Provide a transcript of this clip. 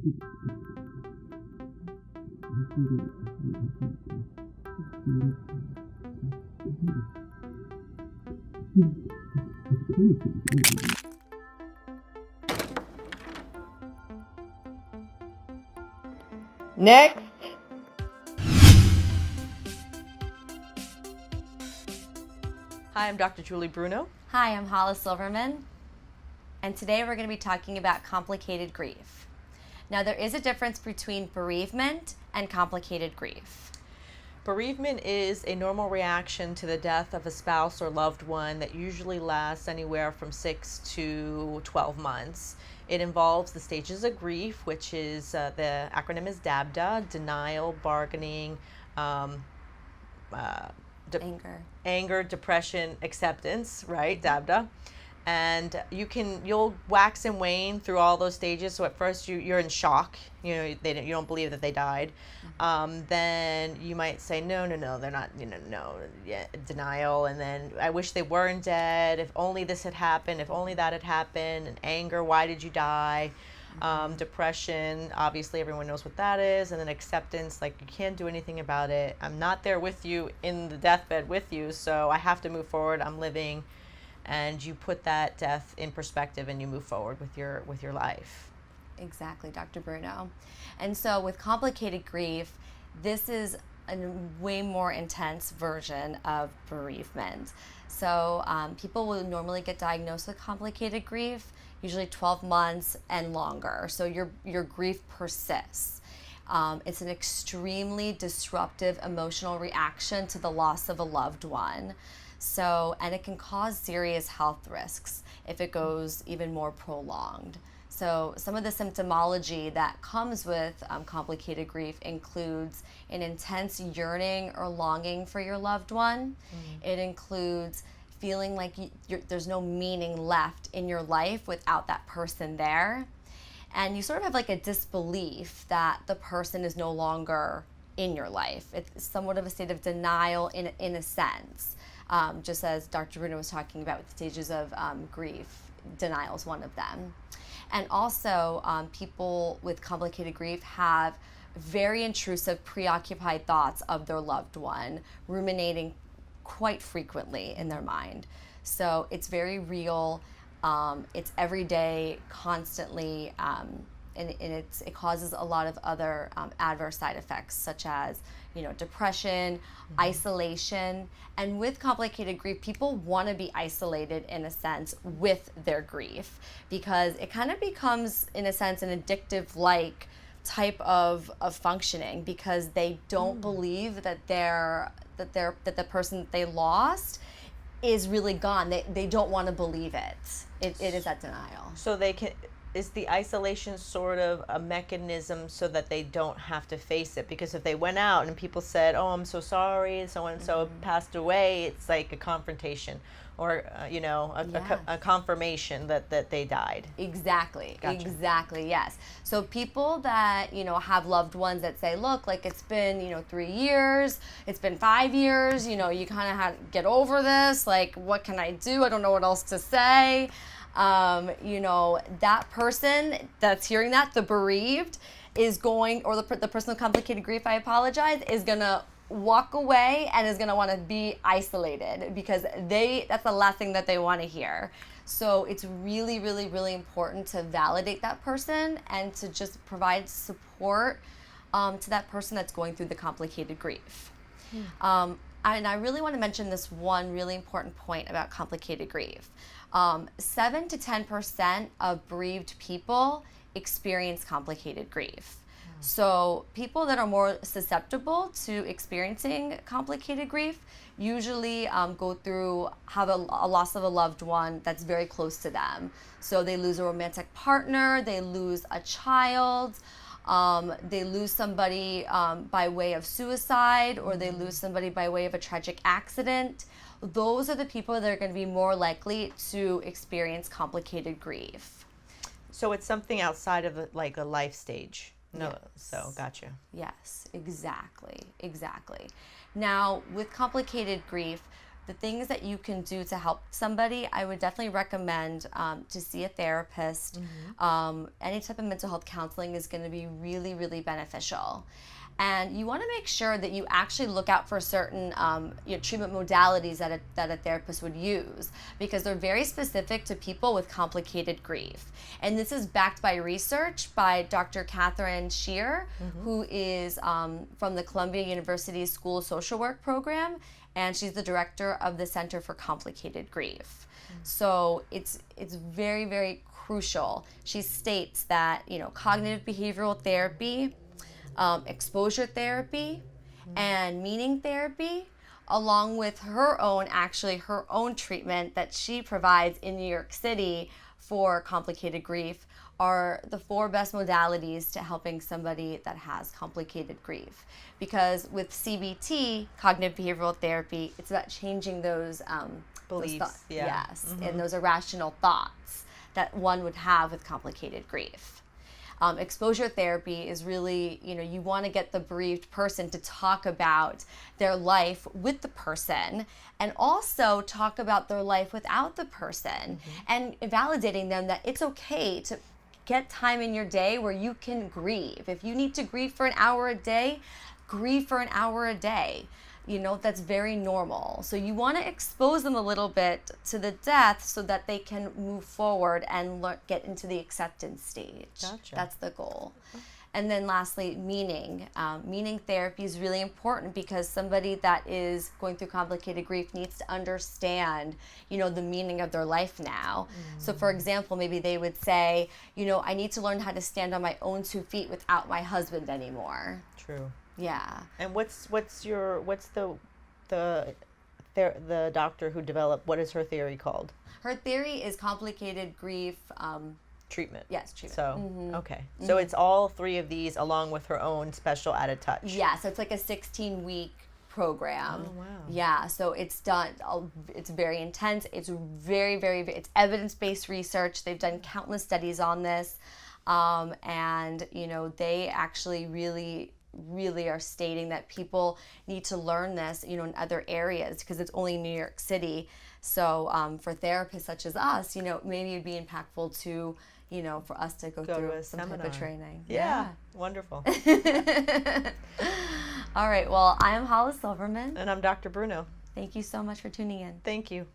Next. Hi, I'm Dr. Julie Bruno. Hi, I'm Hollis Silverman, and today we're going to be talking about complicated grief. Now, there is a difference between bereavement and complicated grief. Bereavement is a normal reaction to the death of a spouse or loved one that usually lasts anywhere from 6 to 12 months. It involves the stages of grief, which is the acronym is DABDA: denial, bargaining, anger, depression, acceptance, right? DABDA. And you'll wax and wane through all those stages. So at first you're in shock, you don't believe that they died. Then you might say, no, they're not, denial. And then I wish they weren't dead. If only this had happened, if only that had happened. And anger, why did you die? Depression, obviously everyone knows what that is. And then acceptance, like you can't do anything about it. I'm not there with you in the deathbed with you, so I have to move forward. I'm living. And you put that death in perspective and you move forward with your life. Exactly, Dr. Bruno. And so with complicated grief, this is a way more intense version of bereavement. So people will normally get diagnosed with complicated grief, usually 12 months and longer. So your grief persists. It's an extremely disruptive emotional reaction to the loss of a loved one. And it can cause serious health risks if it goes even more prolonged. So some of the symptomology that comes with complicated grief includes an intense yearning or longing for your loved one. It includes feeling like there's no meaning left in your life without that person there. And you sort of have like a disbelief that the person is no longer in your life. It's somewhat of a state of denial in a sense. Just as Dr. Bruno was talking about with the stages of grief, denial is one of them. And also, people with complicated grief have very intrusive, preoccupied thoughts of their loved one, ruminating quite frequently in their mind. So it's very real, it's every day, constantly, and it causes a lot of other adverse side effects, such as depression, isolation. And with complicated grief, people want to be isolated in a sense with their grief, because it kind of becomes, in a sense, an addictive like type of functioning, because they don't believe that the person that they lost is really gone. They don't want to believe it. It is that denial. So is the isolation sort of a mechanism so that they don't have to face it? Because if they went out and people said, oh, I'm so sorry, so-and-so passed away, it's like a confrontation or, a confirmation that they died. Exactly. Gotcha. Exactly, yes. So people that, have loved ones that say, look, like it's been, 3 years, it's been 5 years, you kind of have to get over this. Like, what can I do? I don't know what else to say. That person that's hearing that, the bereaved, is going, or the person with complicated grief, I apologize, is going to walk away and is going to want to be isolated, because that's the last thing that they want to hear. So it's really, really, really important to validate that person and to just provide support to that person that's going through the complicated grief. And I really want to mention this one really important point about complicated grief. 7 to 10% of bereaved people experience complicated grief. So people that are more susceptible to experiencing complicated grief usually have a loss of a loved one that's very close to them. So they lose a romantic partner, they lose a child, they lose somebody by way of suicide, or they lose somebody by way of a tragic accident. Those are the people that are going to be more likely to experience complicated grief. So it's something outside of like a life stage. No, yes. So gotcha. Yes, exactly. Now, with complicated grief, the things that you can do to help somebody, I would definitely recommend to see a therapist. Any type of mental health counseling is going to be really, really beneficial. And you want to make sure that you actually look out for certain treatment modalities that a therapist would use, because they're very specific to people with complicated grief. And this is backed by research by Dr. Catherine Shear, who is from the Columbia University School of Social Work program, and she's the director of the Center for Complicated Grief. So it's very, very crucial. She states that cognitive behavioral therapy, exposure therapy, and meaning therapy, along with her own treatment that she provides in New York City for complicated grief, are the 4 best modalities to helping somebody that has complicated grief. Because with CBT, cognitive behavioral therapy, it's about changing those Beliefs, and those irrational thoughts that one would have with complicated grief. Exposure therapy is really, you want to get the bereaved person to talk about their life with the person, and also talk about their life without the person, and validating them that it's okay to get time in your day where you can grieve. If you need to grieve for an hour a day, grieve for an hour a day. That's very normal. So you want to expose them a little bit to the death so that they can move forward and get into the acceptance stage. Gotcha. That's the goal. And then lastly, meaning. Meaning therapy is really important, because somebody that is going through complicated grief needs to understand, the meaning of their life now. So for example, maybe they would say, I need to learn how to stand on my own 2 feet without my husband anymore. True. Yeah. And what's the doctor who developed, what is her theory called? Her theory is complicated grief Treatment. Yes, treatment. So okay, so it's all 3 of these along with her own special added touch. Yeah, so it's like a 16-week program. Oh, wow. Yeah, so it's done. It's very intense. It's very, very. It's evidence-based research. They've done countless studies on this, and they actually really are stating that people need to learn this, in other areas, because it's only New York City. So for therapists such as us, maybe it'd be impactful to, for us to go through some seminar. type of training. Yeah. Wonderful. All right. Well, I am Hollis Silverman. And I'm Dr. Bruno. Thank you so much for tuning in. Thank you.